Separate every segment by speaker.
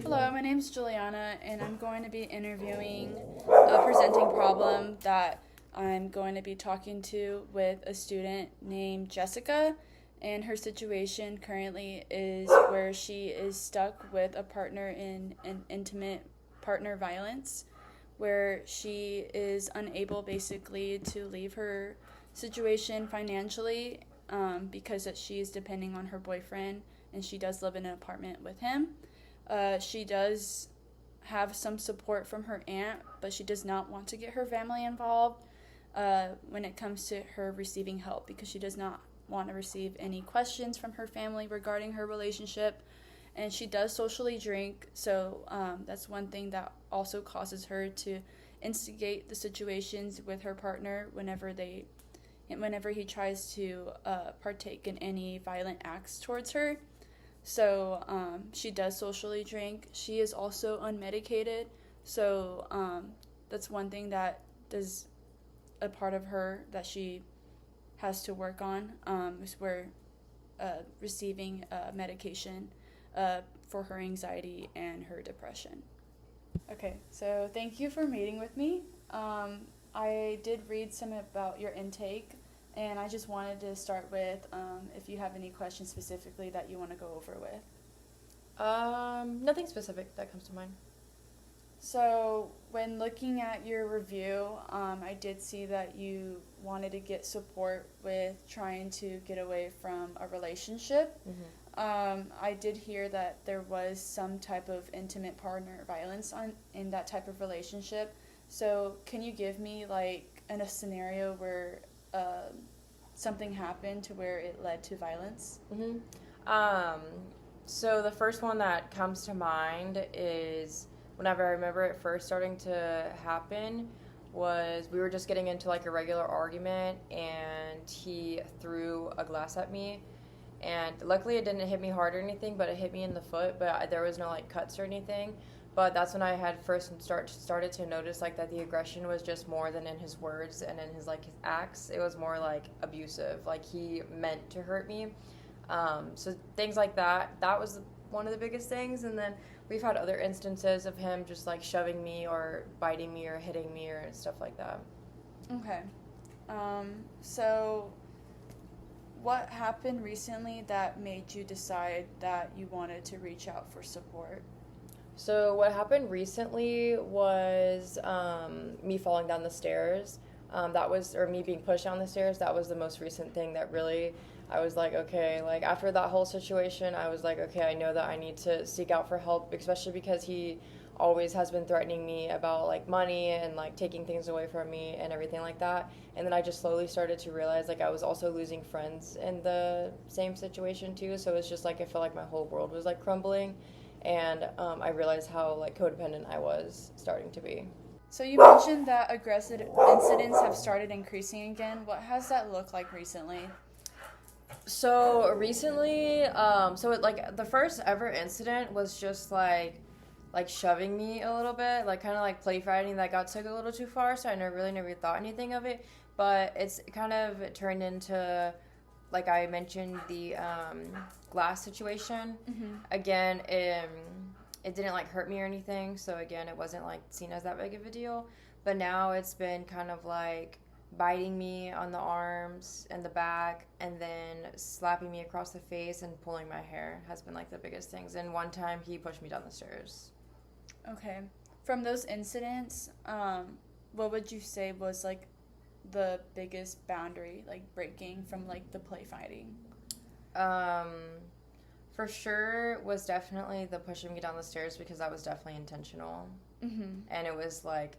Speaker 1: Hello, my name is Juliana, and I'm going to be interviewing a presenting problem that I'm going to be talking to with a student named Jessica. And her situation currently is where she is stuck with a partner in an intimate partner violence, where she is unable basically to leave her situation financially because that she is depending on her boyfriend, and she does live in an apartment with him. She does have some support from her aunt, but she does not want to get her family involved when it comes to her receiving help, because she does not want to receive any questions from her family regarding her relationship. And she does socially drink, so that's one thing that also causes her to instigate the situations with her partner whenever he tries to partake in any violent acts towards her. So she does socially drink. She is also unmedicated, so that's one thing that is a part of her that she has to work on, is where receiving medication for her anxiety and her depression. Okay, so thank you for meeting with me. I did read some about your intake, and I just wanted to start with if you have any questions specifically that you want to go over with.
Speaker 2: Nothing specific that comes to mind.
Speaker 1: So when looking at your review, I did see that you wanted to get support with trying to get away from a relationship. I did hear that there was some type of intimate partner violence in that type of relationship. So can you give me like a scenario where something happened to where it led to violence?
Speaker 2: So the first one that comes to mind is whenever I remember it first starting to happen was we were just getting into like a regular argument, and he threw a glass at me, and luckily it didn't hit me hard or anything, but it hit me in the foot, but there was no like cuts or anything. But that's when I had first started to notice like that the aggression was just more than in his words and in his like his acts. It was more like abusive, like he meant to hurt me. So things like that was one of the biggest things. And then we've had other instances of him just like shoving me or biting me or hitting me or stuff like that.
Speaker 1: Okay. So what happened recently that made you decide that you wanted to reach out for support?
Speaker 2: So what happened recently was me falling down the stairs. Or me being pushed down the stairs. That was the most recent thing that really, I was like, okay, like after that whole situation, I was like, okay, I know that I need to seek out for help, especially because he always has been threatening me about like money and like taking things away from me and everything like that. And then I just slowly started to realize like I was also losing friends in the same situation too. So it's just like I felt like my whole world was like crumbling. And I realized how like codependent I was starting to be.
Speaker 1: So you mentioned that aggressive incidents have started increasing again. What has that looked like recently?
Speaker 2: So recently, the first ever incident was just like shoving me a little bit, like kind of like play fighting that took a little too far. So I never thought anything of it, but it's kind of turned into, like I mentioned, the glass situation. Again, it didn't like hurt me or anything, so again it wasn't like seen as that big of a deal. But now it's been kind of like biting me on the arms and the back, and then slapping me across the face and pulling my hair has been like the biggest things. And one time he pushed me down the stairs.
Speaker 1: Okay. From those incidents, what would you say was like the biggest boundary, like breaking from like the play fighting?
Speaker 2: For sure was definitely the pushing me down the stairs, because that was definitely intentional. And it was like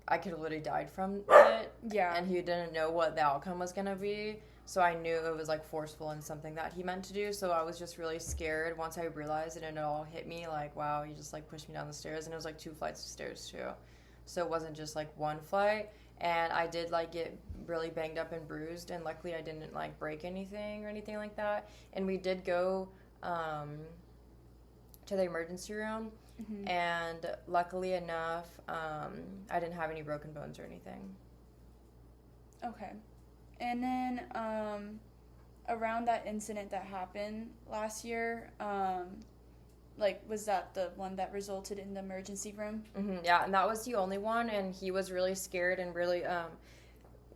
Speaker 2: I could have literally died from it.
Speaker 1: Yeah.
Speaker 2: And he didn't know what the outcome was going to be. So I knew it was like forceful and something that he meant to do. So I was just really scared once I realized it, and it all hit me like, wow, he just like pushed me down the stairs. And it was like 2 flights of stairs too. So it wasn't just like one flight. And I did like get really banged up and bruised. And luckily I didn't like break anything or anything like that. And we did go to the emergency room. And luckily enough, I didn't have any broken bones or anything.
Speaker 1: Okay. And then around that incident that happened last year, Like, was that the one that resulted in the emergency room?
Speaker 2: Yeah, and that was the only one, and he was really scared and really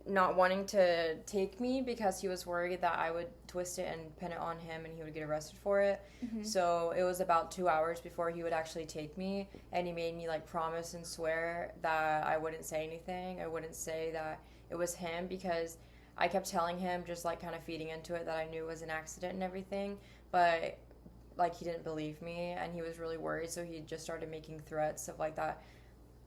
Speaker 2: not wanting to take me because he was worried that I would twist it and pin it on him and he would get arrested for it. So it was about 2 hours before he would actually take me, and he made me like promise and swear that I wouldn't say anything. I wouldn't say that it was him, because I kept telling him, just like kind of feeding into it, that I knew it was an accident and everything, but like he didn't believe me and he was really worried, so he just started making threats of like that,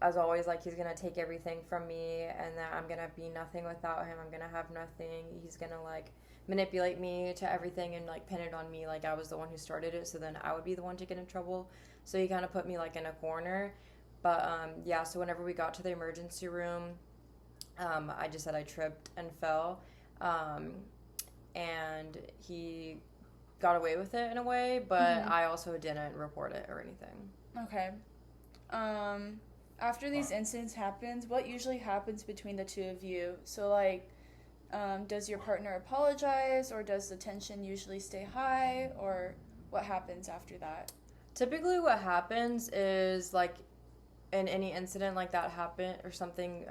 Speaker 2: as always, like he's gonna take everything from me and that I'm gonna be nothing without him. I'm gonna have nothing. He's gonna like manipulate me to everything and like pin it on me like I was the one who started it, so then I would be the one to get in trouble. So he kind of put me like in a corner. But yeah, so whenever we got to the emergency room, I just said I tripped and fell, and he got away with it in a way, but I also didn't report it or anything.
Speaker 1: Okay. After these incidents happens, what usually happens between the two of you? So, like, does your partner apologize, or does the tension usually stay high, or what happens after that?
Speaker 2: Typically what happens is, like, in any incident like that happen or something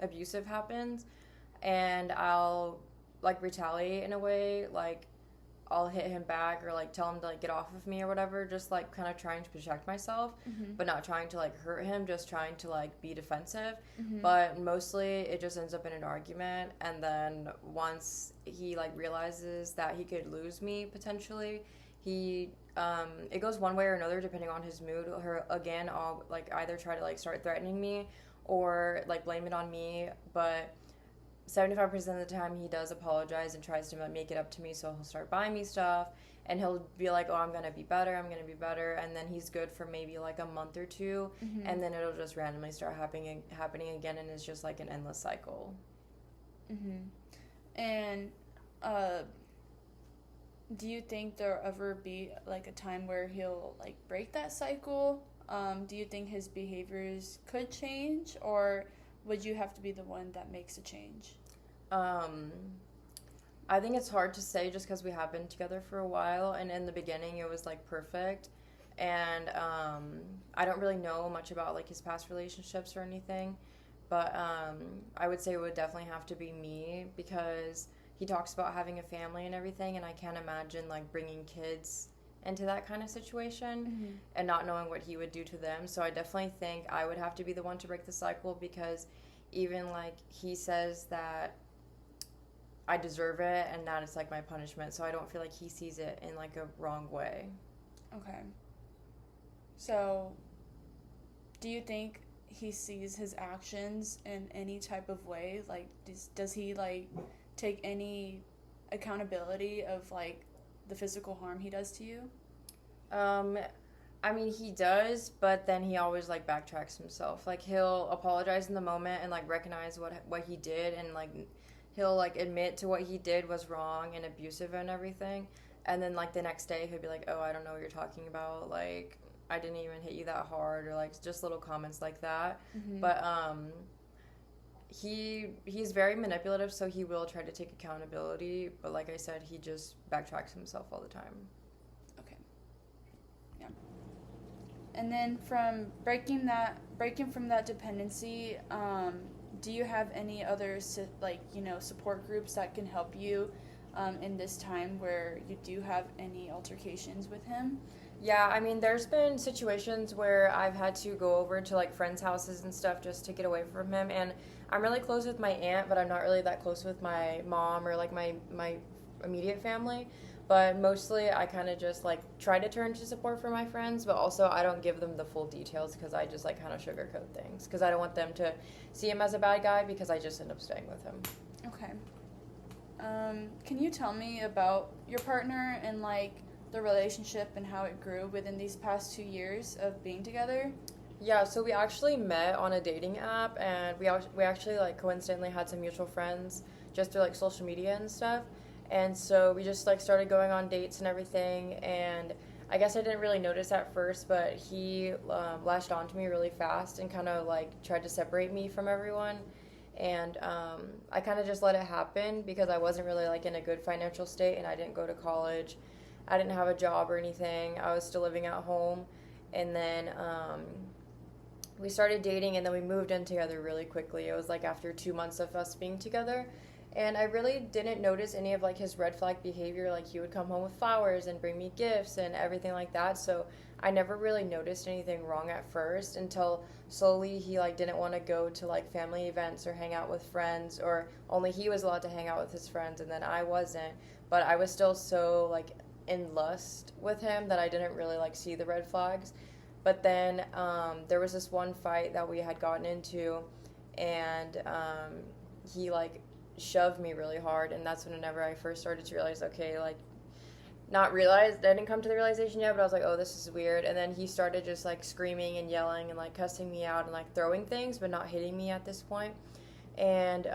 Speaker 2: abusive happens, and I'll, like, retaliate in a way, like, I'll hit him back or like tell him to like get off of me or whatever, just like kind of trying to protect myself, but not trying to like hurt him, just trying to like be defensive. But mostly it just ends up in an argument, and then once he like realizes that he could lose me potentially, he it goes one way or another depending on his mood. Or again, I'll like either try to like start threatening me or like blame it on me, but 75% of the time he does apologize and tries to make it up to me, so he'll start buying me stuff and he'll be like, oh, I'm gonna be better, and then he's good for maybe like a month or two, and then it'll just randomly start happening again, and it's just like an endless cycle.
Speaker 1: And do you think there'll ever be like a time where he'll like break that cycle? Do you think his behaviors could change, or would you have to be the one that makes a change?
Speaker 2: I think it's hard to say just because we have been together for a while, and in the beginning it was like perfect, and I don't really know much about like his past relationships or anything, but I would say it would definitely have to be me, because he talks about having a family and everything, and I can't imagine like bringing kids into that kind of situation and not knowing what he would do to them. So I definitely think I would have to be the one to break the cycle, because even like he says that I deserve it and that it's like my punishment, so I don't feel like he sees it in like a wrong way.
Speaker 1: Okay. So do you think he sees his actions in any type of way? Like does he like take any accountability of like the physical harm he does to you?
Speaker 2: I mean, he does, but then he always like backtracks himself. Like he'll apologize in the moment and like recognize what he did, and like he'll like admit to what he did was wrong and abusive and everything. And then like the next day he'll be like, "Oh, I don't know what you're talking about. Like I didn't even hit you that hard," or like just little comments like that. But he's very manipulative, so he will try to take accountability, but like I said, he just backtracks himself all the time.
Speaker 1: Okay. Yeah. And then from breaking from that dependency, do you have any other support groups that can help you in this time where you do have any altercations with him?
Speaker 2: Yeah, I mean, there's been situations where I've had to go over to like friends' houses and stuff just to get away from him, and I'm really close with my aunt, but I'm not really that close with my mom or like my immediate family. But mostly I kind of just like try to turn to support for my friends, but also I don't give them the full details, because I just like kind of sugarcoat things, because I don't want them to see him as a bad guy, because I just end up staying with him.
Speaker 1: Okay. Can you tell me about your partner and like the relationship and how it grew within these past 2 years of being together?
Speaker 2: Yeah, so we actually met on a dating app, and we actually like coincidentally had some mutual friends just through like social media and stuff. And so we just like started going on dates and everything, and I guess I didn't really notice at first, but he latched onto me really fast and kind of like tried to separate me from everyone. And I kind of just let it happen, because I wasn't really like in a good financial state, and I didn't go to college. I didn't have a job or anything. I was still living at home. And then we started dating, and then we moved in together really quickly. It was like after 2 months of us being together. And I really didn't notice any of like his red flag behavior. Like he would come home with flowers and bring me gifts and everything like that. So I never really noticed anything wrong at first until slowly he like didn't want to go to like family events or hang out with friends, or only he was allowed to hang out with his friends and then I wasn't. But I was still so like in lust with him that I didn't really like see the red flags. But then there was this one fight that we had gotten into, and he like shoved me really hard, and that's whenever I first started to realize, okay, like, not realize, I didn't come to the realization yet, but I was like, oh, this is weird. And then he started just like screaming and yelling and like cussing me out and like throwing things, but not hitting me at this point, and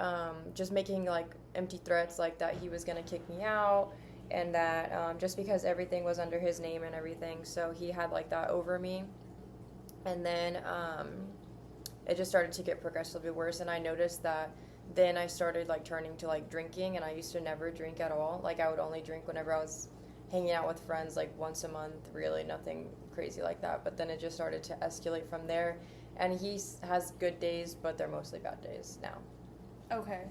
Speaker 2: just making like empty threats like that he was gonna kick me out, and that just because everything was under his name and everything, so he had like that over me. And then it just started to get progressively worse, and I noticed that then I started like turning to like drinking, and I used to never drink at all. Like I would only drink whenever I was hanging out with friends, like once a month, really nothing crazy like that. But then it just started to escalate from there, and he has good days, but they're mostly bad days now.
Speaker 1: Okay.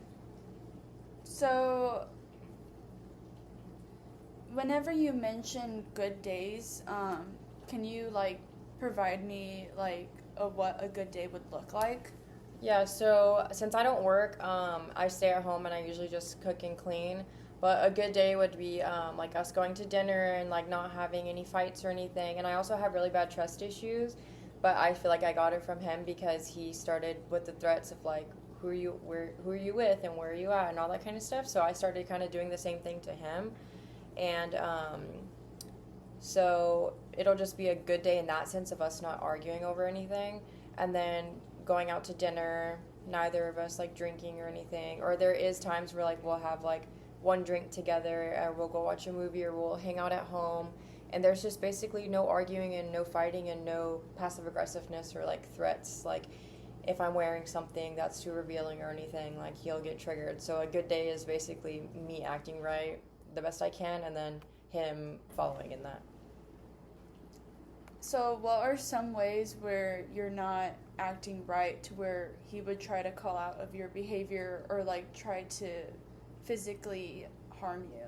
Speaker 1: So whenever you mention good days, can you like provide me like what a good day would look like?
Speaker 2: Yeah, so since I don't work, I stay at home and I usually just cook and clean. But a good day would be like us going to dinner and like not having any fights or anything. And I also have really bad trust issues, but I feel like I got it from him because he started with the threats of like who are you with and where are you at and all that kind of stuff. So I started kind of doing the same thing to him, and so it'll just be a good day in that sense of us not arguing over anything, and then going out to dinner, neither of us like drinking or anything. Or there is times where like we'll have like one drink together, or we'll go watch a movie, or we'll hang out at home, and there's just basically no arguing and no fighting and no passive aggressiveness or like threats. Like if I'm wearing something that's too revealing or anything, like he'll get triggered. So a good day is basically me acting right the best I can, and then him following in that.
Speaker 1: So what are some ways where you're not acting right to where he would try to call out of your behavior or like try to physically harm you?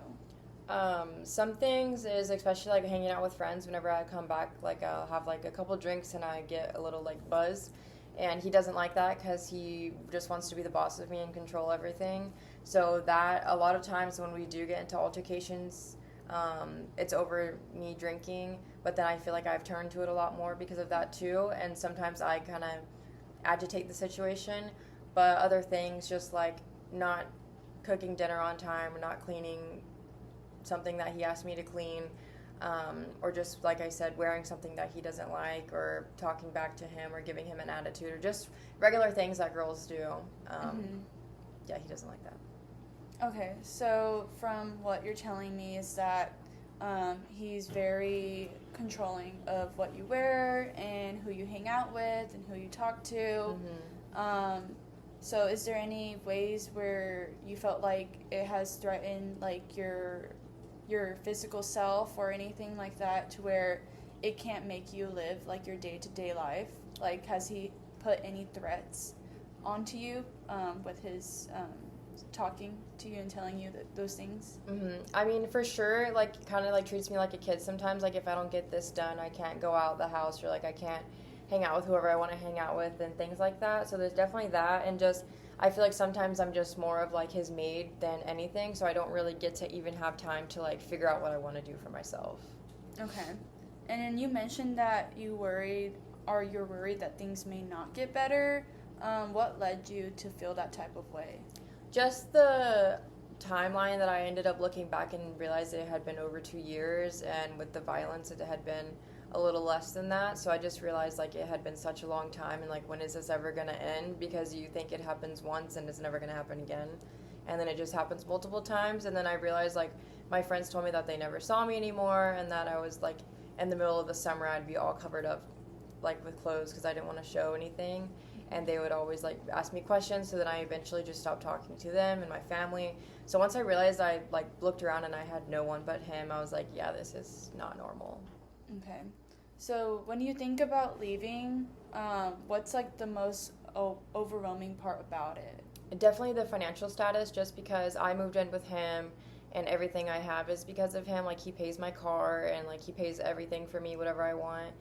Speaker 2: Some things is especially like hanging out with friends. Whenever I come back, like I'll have like a couple drinks and I get a little like buzz, and he doesn't like that because he just wants to be the boss of me and control everything. So that a lot of times when we do get into altercations, it's over me drinking, but then I feel like I've turned to it a lot more because of that too, and sometimes I kind of agitate the situation. But other things, just like not cooking dinner on time or not cleaning something that he asked me to clean, or just like I said, wearing something that he doesn't like, or talking back to him or giving him an attitude, or just regular things that girls do. Yeah, he doesn't like that.
Speaker 1: Okay, so from what you're telling me is that he's very controlling of what you wear and who you hang out with and who you talk to. So is there any ways where you felt like it has threatened like your physical self or anything like that, to where it can't make you live like your day-to-day life? Like, has he put any threats onto you with his talking to you and telling you those things?
Speaker 2: I mean, for sure, like, kind of like treats me like a kid sometimes. Like, if I don't get this done, I can't go out the house, or like I can't hang out with whoever I want to hang out with and things like that. So there's definitely that, and just I feel like sometimes I'm just more of like his maid than anything, so I don't really get to even have time to like figure out what I want to do for myself.
Speaker 1: Okay. And then you mentioned that you're worried that things may not get better. What led you to feel that type of way?
Speaker 2: Just the timeline that I ended up looking back and realized it had been over 2 years, and with the violence it had been a little less than that. So I just realized like it had been such a long time, and like, when is this ever going to end? Because you think it happens once and it's never going to happen again, and then it just happens multiple times. And then I realized like my friends told me that they never saw me anymore, and that I was like in the middle of the summer I'd be all covered up like with clothes because I didn't want to show anything, and they would always like ask me questions. So then I eventually just stopped talking to them and my family. So once I realized I like looked around and I had no one but him, I was like, yeah, this is not normal.
Speaker 1: Okay. So when you think about leaving, what's like the most overwhelming part about it?
Speaker 2: Definitely the financial status, just because I moved in with him and everything I have is because of him. Like, he pays my car and like he pays everything for me, whatever I want,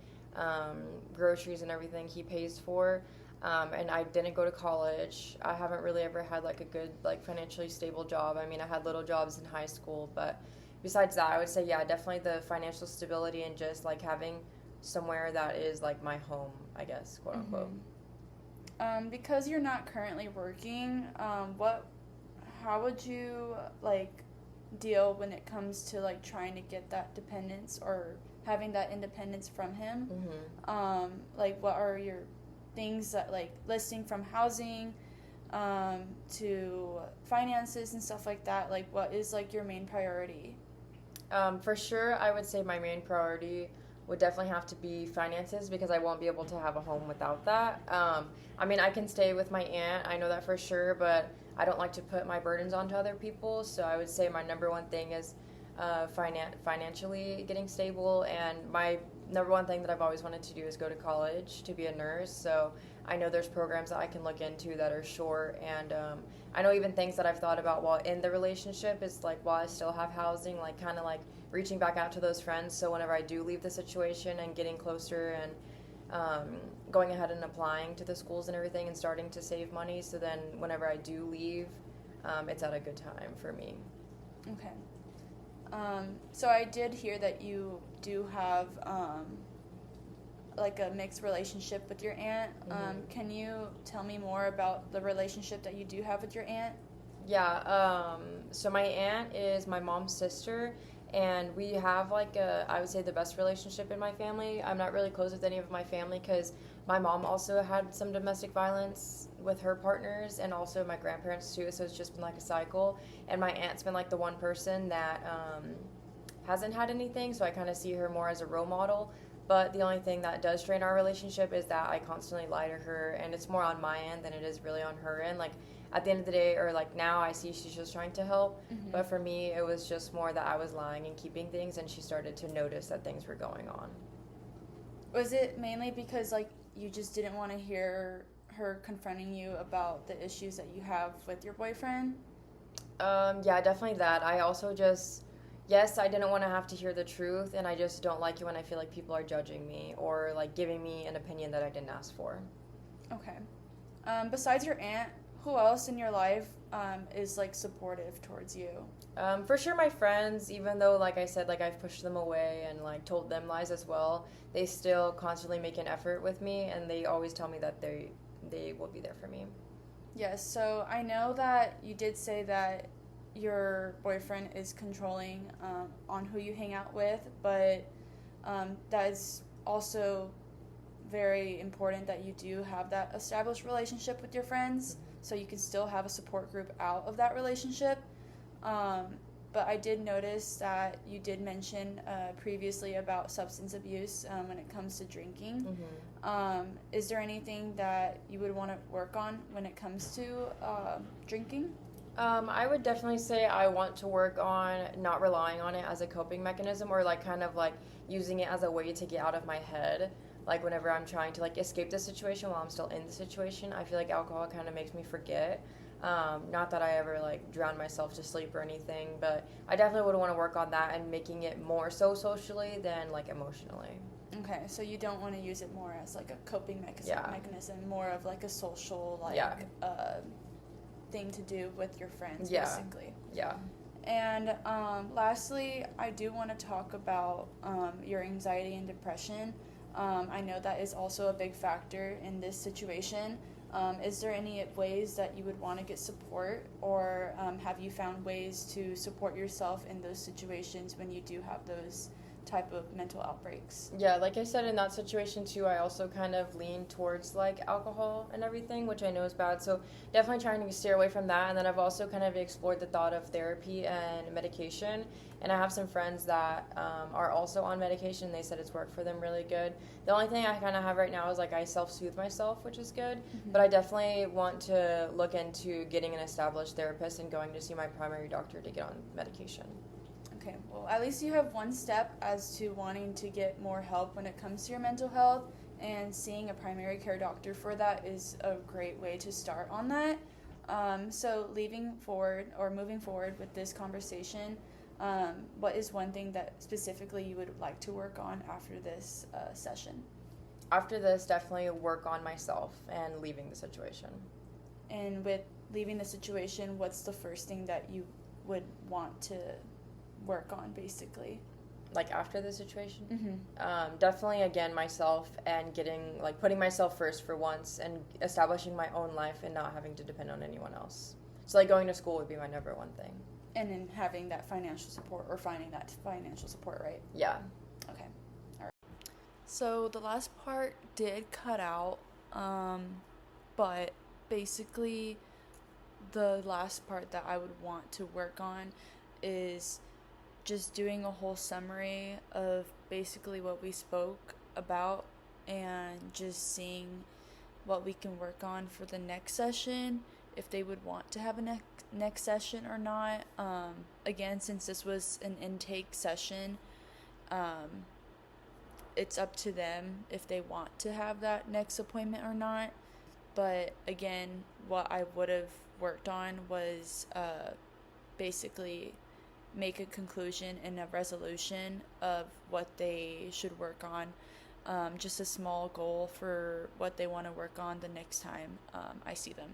Speaker 2: groceries and everything he pays for. And I didn't go to college. I haven't really ever had like a good like financially stable job. I mean, I had little jobs in high school, but besides that, I would say, yeah, definitely the financial stability and just like having somewhere that is like my home, I guess, quote unquote.
Speaker 1: Because you're not currently working, how would you like deal when it comes to like trying to get that dependence or having that independence from him? Like, what are your things that like listing from housing to finances and stuff like that? Like, what is like your main priority?
Speaker 2: For sure, I would say my main priority would definitely have to be finances because I won't be able to have a home without that. I mean, I can stay with my aunt, I know that for sure, but I don't like to put my burdens onto other people. So I would say my number one thing is financially getting stable, and my number one thing that I've always wanted to do is go to college to be a nurse. So I know there's programs that I can look into that are short, and I know even things that I've thought about while in the relationship is like while I still have housing, like kind of like reaching back out to those friends. So whenever I do leave the situation and getting closer and going ahead and applying to the schools and everything and starting to save money, so then whenever I do leave, it's at a good time for me.
Speaker 1: Okay. So I did hear that you do have like a mixed relationship with your aunt. Can you tell me more about the relationship that you do have with your aunt?
Speaker 2: Yeah, so my aunt is my mom's sister, and we have like I would say the best relationship in my family. I'm not really close with any of my family because my mom also had some domestic violence with her partners, and also my grandparents too, so it's just been like a cycle. And my aunt's been like the one person that hasn't had anything, so I kind of see her more as a role model. But the only thing that does strain our relationship is that I constantly lie to her, and it's more on my end than it is really on her end. Like, at the end of the day, or like now, I see she's just trying to help. But for me, it was just more that I was lying and keeping things, and she started to notice that things were going on.
Speaker 1: Was it mainly because like you just didn't want to hear her confronting you about the issues that you have with your boyfriend?
Speaker 2: Yeah, definitely that. I also just, yes, I didn't want to have to hear the truth, and I just don't like it when I feel like people are judging me or like giving me an opinion that I didn't ask for.
Speaker 1: Okay. Besides your aunt, who else in your life is like supportive towards you?
Speaker 2: For sure my friends, even though like I said, like I've pushed them away and like told them lies as well, they still constantly make an effort with me, and they always tell me that they will be there for me.
Speaker 1: Yes, so I know that you did say that your boyfriend is controlling on who you hang out with, but that is also very important that you do have that established relationship with your friends, so you can still have a support group out of that relationship. But I did notice that you did mention previously about substance abuse when it comes to drinking. Is there anything that you would want to work on when it comes to drinking?
Speaker 2: I would definitely say I want to work on not relying on it as a coping mechanism, or like kind of like using it as a way to get out of my head. Like whenever I'm trying to like escape the situation while I'm still in the situation, I feel like alcohol kind of makes me forget. Not that I ever like drown myself to sleep or anything, but I definitely would want to work on that and making it more so socially than like emotionally.
Speaker 1: Okay, so you don't want to use it more as like a coping mechanism, more of like a social like thing to do with your friends, basically.
Speaker 2: Yeah.
Speaker 1: And lastly, I do want to talk about your anxiety and depression. I know that is also a big factor in this situation. Is there any ways that you would want to get support, or have you found ways to support yourself in those situations when you do have those type of mental outbreaks.
Speaker 2: Yeah, like I said, in that situation too, I also kind of lean towards like alcohol and everything, which I know is bad. So definitely trying to steer away from that. And then I've also kind of explored the thought of therapy and medication. And I have some friends that are also on medication. They said it's worked for them really good. The only thing I kind of have right now is like I self-soothe myself, which is good.
Speaker 1: Mm-hmm.
Speaker 2: But I definitely want to look into getting an established therapist and going to see my primary doctor to get on medication.
Speaker 1: Okay, well, at least you have one step as to wanting to get more help when it comes to your mental health, and seeing a primary care doctor for that is a great way to start on that. So moving forward with this conversation, what is one thing that specifically you would like to work on after this session?
Speaker 2: After this, definitely work on myself and leaving the situation.
Speaker 1: And with leaving the situation, what's the first thing that you would want to work on, basically?
Speaker 2: Like after the situation?
Speaker 1: Mm-hmm.
Speaker 2: Definitely, again, myself, and putting myself first for once and establishing my own life and not having to depend on anyone else. So like going to school would be my number one thing.
Speaker 1: And then having that financial support, or finding that financial support, right?
Speaker 2: Yeah.
Speaker 1: Okay. All right. So the last part did cut out, but basically the last part that I would want to work on is just doing a whole summary of basically what we spoke about, and just seeing what we can work on for the next session, if they would want to have a next session or not. Again, since this was an intake session, it's up to them if they want to have that next appointment or not. But again, what I would have worked on was basically make a conclusion and a resolution of what they should work on. Just a small goal for what they want to work on the next time I see them.